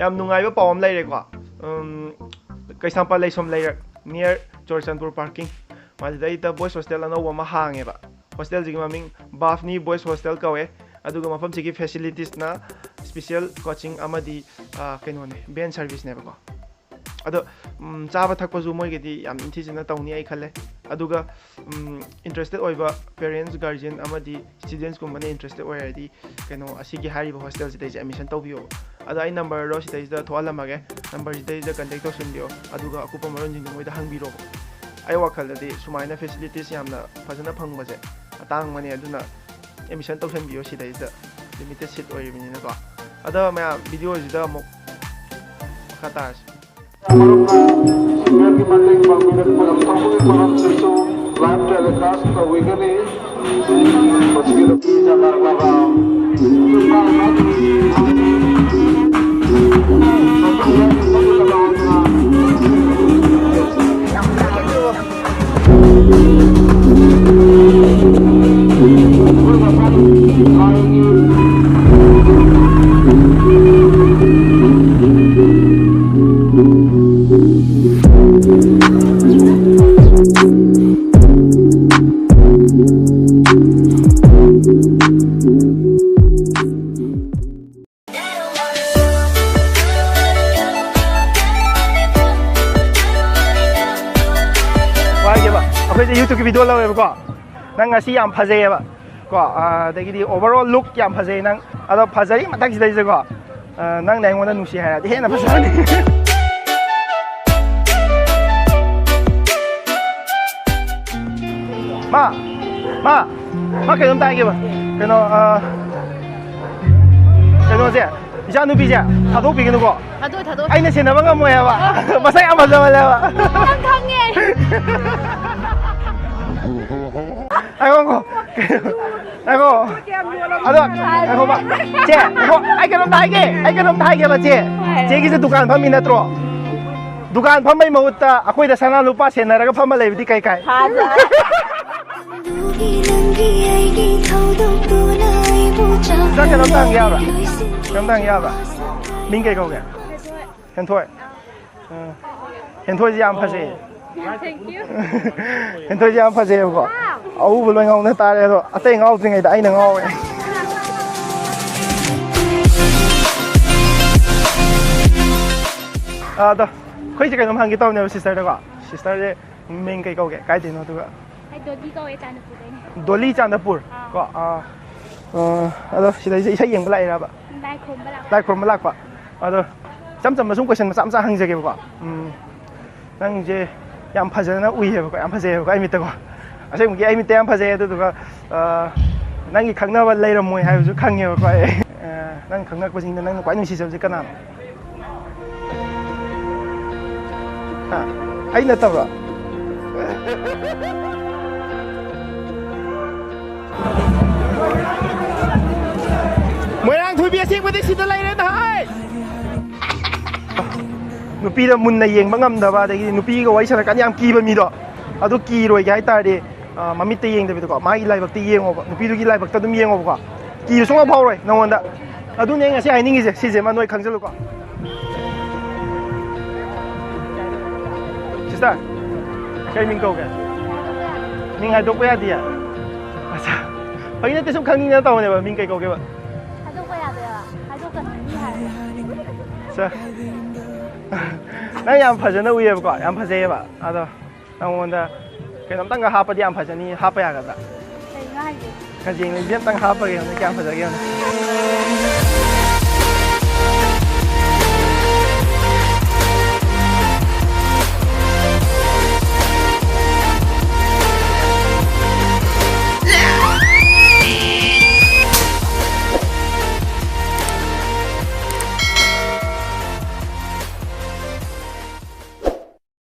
ꯌꯥꯝ ꯅꯨꯡꯉꯥꯏꯕ ꯄꯥꯎ ꯑꯃ ꯂꯩꯔꯦꯀꯣ ꯀꯩꯁꯥꯝꯄꯥꯠ ꯂꯩꯁꯣꯝ ꯂꯩꯔꯛ ꯅꯤꯌꯔ ꯆꯨꯔꯆꯥꯟꯄꯨꯔ ꯄꯥꯔꯀꯤꯡ ꯃꯁꯤꯗꯩꯗ ꯕꯣꯏꯁ ꯍꯣꯁꯇꯦꯜ ꯑꯅꯧꯕ ꯑꯃ ꯍꯥꯡꯉꯦꯕ ꯍꯣꯁꯇꯦꯜꯁꯤꯒꯤ ꯃꯃꯤꯡ ꯕꯥꯐꯅꯤ ꯕꯣꯏꯁ ꯍꯣꯁꯇꯦꯜ ꯀꯧꯋꯦ ꯑꯗꯨꯒ ꯃꯐꯝꯁꯤꯒꯤ ꯐꯦꯁꯤꯂꯤꯇꯤꯁꯅ ꯁ꯭ꯄꯤꯁꯦꯜ ꯀꯣꯆꯤꯡ ꯑꯃꯗꯤ ꯀꯩꯅꯣꯅꯦ ꯚꯦꯟ ꯁꯔꯚꯤꯁꯅꯦꯕꯀꯣ ꯑꯗꯣ ꯆꯥꯕ ꯊꯛꯄꯁꯨ ꯃꯣꯏꯒꯤꯗꯤ ꯌꯥꯝ ꯅꯤꯡꯊꯤꯖꯅ ꯇꯧꯅꯤ ꯑꯩ ꯈꯜꯂꯦ ꯑꯗꯨꯒ ꯏꯟꯇꯔꯦꯁꯇꯦꯗ ꯑꯣꯏꯕ ꯄꯦꯔꯦꯟꯁ ꯒꯥꯔꯖꯤꯌꯟ ꯑꯃꯗꯤ ꯁ꯭ꯇꯨꯗꯦꯟꯁꯀꯨꯝꯕꯅ ꯏꯟꯇꯔꯦꯁꯇꯦꯗ ꯑꯣꯏꯔꯗꯤ ꯀꯩꯅꯣ ꯑꯁꯤꯒꯤ ꯍꯥꯏꯔꯤꯕ ꯍꯣꯁꯇꯦꯜꯁꯤꯗꯩꯁꯦ ꯑꯦꯗꯃꯤꯁꯟ ꯇꯧꯕꯤꯌꯣ ꯑꯗꯣ ꯑꯩ ꯅꯝꯕꯔꯗꯣ ꯁꯤꯗꯩꯁꯤꯗ ꯊꯣꯛꯍꯜꯂꯝꯃꯒꯦ ꯅꯝꯕꯔꯁꯤꯗꯩꯁꯤꯗ ꯀꯟꯇꯦꯛ ꯇꯧꯁꯤꯟꯕꯤꯌꯣ ꯑꯗꯨꯒ ꯑꯀꯨꯞꯄ ꯃꯔꯣꯟꯁꯤꯡꯗꯣ ꯃꯣꯏꯗ ꯍꯪꯕꯤꯔꯣ ꯑꯩ ꯋꯥꯈꯜꯗꯗꯤ ꯁꯨꯃꯥꯏꯅ ꯐꯦꯁꯤꯂꯤꯇꯤꯁ ꯌꯥꯝꯅ ꯐꯖꯅ ꯐꯪꯕꯁꯦ ꯑꯇꯥꯡꯕꯅꯦ ꯑꯗꯨꯅ ꯑꯦꯗꯃꯤꯁꯟ ꯇꯧꯁꯟꯕꯤꯌꯣ ꯁꯤꯗꯩꯁꯤꯗ ꯂꯤꯃꯤꯇꯦꯠ ꯁꯤꯠ ꯑꯣꯏꯔꯤꯕꯅꯤꯅꯀꯣ ꯑꯗꯣ ꯃꯌꯥꯝ ꯚꯤꯗꯤꯑꯣꯁꯤꯗ ꯑꯃꯨꯛ ꯃꯈꯥ ꯇꯥꯔꯁꯤ ꯁꯤꯅꯤꯌꯔꯒꯤ ꯃꯇꯦꯡ ꯄꯥꯡꯕꯤꯔꯛꯄ ꯇꯧꯕꯒꯤ ꯊꯧꯔꯝꯁꯤꯁꯨ ꯂꯥꯏꯚ ꯇꯦꯂꯤꯀꯥꯁ ꯇꯧꯕꯤꯒꯅꯤ ꯃꯁꯤꯒꯤꯗ ꯄꯤꯖꯅꯔꯕ ꯑꯩꯈꯣꯏꯁꯦ ꯌꯨꯇ꯭ꯌꯨꯕꯀꯤ ꯚꯤꯗꯤꯑꯣ ꯂꯧꯋꯦꯕꯀꯣ ꯅꯪ ꯉꯁꯤ ꯌꯥꯝ ꯐꯖꯩꯌꯦꯕ ꯀꯣ ꯑꯗꯒꯤꯗꯤ ꯑꯣꯚꯔꯑꯣꯜ ꯂꯨꯛ ꯌꯥꯝ ꯐꯖꯩ ꯅꯪ ꯑꯗꯣ ꯐꯖꯔꯤ ꯃꯊꯛꯁꯤꯗꯩꯁꯤꯀꯣ ꯅꯪꯅ ꯑꯩꯉꯣꯟꯗ ꯅꯨꯡꯁꯤ ꯍꯥꯏꯔꯗꯤ ꯍꯦꯟꯅ ꯐꯖꯔꯅꯤ ꯃꯥ ꯀꯩꯅꯣꯝꯇ ꯍꯥꯏꯒꯦꯕ ꯀꯩꯅꯣꯁꯦ 이자 누비제 다독비기는거 다독 아이네 제나방가 뭐야 봐 마사이 안 맞아 말려 강해 아이고 아이고 봐제 아이가 다 하게 봐제 제기서 두칸 밤이 나트로 두칸 밤이 먹었다 아코이다 사나 루파 세나라가 밤을 레비디 까이까이 자 그럼 야봐 감당 야봐 민게 거게 현토이 현토이 안 파지 Thank you. 현토이 안 파지 이거 아우 불러 ngau 따라서 아떼 ngau 중에다 아이는 ngau 더 거기 제가 너무 한게 떠오네요 시스터가 시스터의 민게 거게 가이드는 누가 돌리 ꯆꯥꯟꯗꯄꯨꯔ ꯀꯣ ꯑꯗꯣ ꯁꯤꯗꯩꯁꯦ ꯏꯁꯩ ꯌꯦꯡꯕ ꯂꯥꯛꯏꯔꯕ ꯂꯥꯏ ꯈꯨꯔꯨꯝꯕ ꯂꯥꯛꯄ ꯑꯗꯣ ꯏꯆꯝ ꯆꯝꯕ ꯁꯨꯝ ꯀꯣꯏꯁꯟ ꯃꯆꯥ ꯃꯆꯥ ꯍꯪꯖꯒꯦꯕꯀꯣ ꯅꯪꯁꯦ ꯌꯥꯝ ꯐꯖꯅ ꯎꯏꯌꯦꯕꯀꯣ ꯌꯥꯝ ꯐꯖꯩꯌꯦꯕꯀꯣ ꯑꯩ ꯃꯤꯠꯇꯀꯣ ꯑꯁꯦꯡꯕꯒꯤ ꯑꯩ ꯃꯤꯠꯇ ꯌꯥꯝ ꯐꯖꯩ ꯑꯗꯨꯗꯨꯒ ꯅꯪꯒꯤ ꯈꯪꯅꯕ ꯂꯩꯔꯝꯃꯣꯏ ꯍꯥꯏꯕꯁꯨ ꯈꯪꯉꯦꯕꯀꯣ ꯑꯩ ꯅꯪ ꯈꯪꯅꯔꯛꯄꯁꯤꯡꯗ ꯅꯪꯅ ꯈ꯭ꯋꯥꯏ ꯅꯨꯡꯁꯤꯖꯕꯁꯦ ꯀꯅꯥꯅꯣ ꯑꯩ ꯅꯠꯇꯕ꯭ꯔꯣ 모양 돌비 ꯑꯁꯦꯡꯕꯗꯤ ꯁꯤꯗ ꯂꯩꯔꯦ ꯅꯍꯥꯏ ꯅꯨꯄꯤꯗ ꯃꯨꯟꯅ ꯌꯦꯡꯕ ꯉꯝꯗꯕ ꯑꯗꯒꯤ ꯅꯨꯄꯤꯒ ꯋꯥꯔꯤ ꯁꯥꯟꯅꯀꯥꯟꯗ ꯌꯥꯝ ꯀꯤꯕ ꯃꯤꯗꯣ ꯑꯗꯨ ꯀꯤꯔꯣꯏꯒꯦ ꯍꯥꯏꯇꯥꯔꯗꯤ ꯃꯃꯤꯠꯇ ꯌꯦꯡꯗꯕꯤꯗꯀꯣ ꯃꯥꯒꯤ ꯂꯥꯏꯕꯛꯇ ꯌꯦꯡꯉꯣꯕ ꯅꯨꯄꯤꯗꯨꯒꯤ ꯂꯥꯏꯕꯛꯇ ꯑꯗꯨꯝ ꯌꯦꯡꯉꯣꯕꯀꯣ ꯀꯤꯕ ꯁꯨꯡꯐꯥꯎ ꯐꯥꯎꯔꯣꯏ ꯅꯉꯣꯟꯗ ꯑꯗꯨꯅꯦ ꯑꯩ ꯉꯁꯤ ꯍꯥꯏꯅꯤꯡꯉꯤꯁꯦ ꯁꯤꯁꯦ ꯃꯥ ꯅꯣꯏ ꯈꯪꯖꯜꯂꯨꯀꯣ ꯁꯤꯁꯇꯔ ꯀꯩ ꯃꯤꯡ ꯀꯧꯒꯦ ꯃꯤꯡ ꯍꯥꯏꯗꯣꯛꯄ ꯌꯥꯗꯤꯌꯦ ꯑꯁꯥ ꯐꯒꯤ ꯅꯠꯇꯦ ꯁꯨꯝ ꯈꯪꯅꯤꯡꯗꯅ ꯇꯧꯕꯅꯦꯕ ꯃꯤꯡ ꯀꯩ ꯀꯧꯒꯦꯕ ꯅꯪ ꯌꯥꯝ ꯐꯖꯅ ꯎꯏꯌꯦꯕꯀꯣ ꯌꯥꯝ ꯐꯖꯩꯌꯦꯕ ꯑꯗꯣ ꯅꯉꯣꯟꯗ ꯀꯩꯅꯣꯝꯇꯪꯒ ꯍꯥꯞꯄꯗꯤ ꯌꯥꯝ ꯐꯖꯅꯤ ꯍꯥꯞꯄ ꯌꯥꯒꯗ꯭ꯔꯥ ꯀꯖꯦꯡ ꯂꯩꯕꯤ ꯑꯝꯇꯪ ꯍꯥꯞꯄꯒꯦ ꯀꯌꯥꯝ ꯐꯖꯒꯦ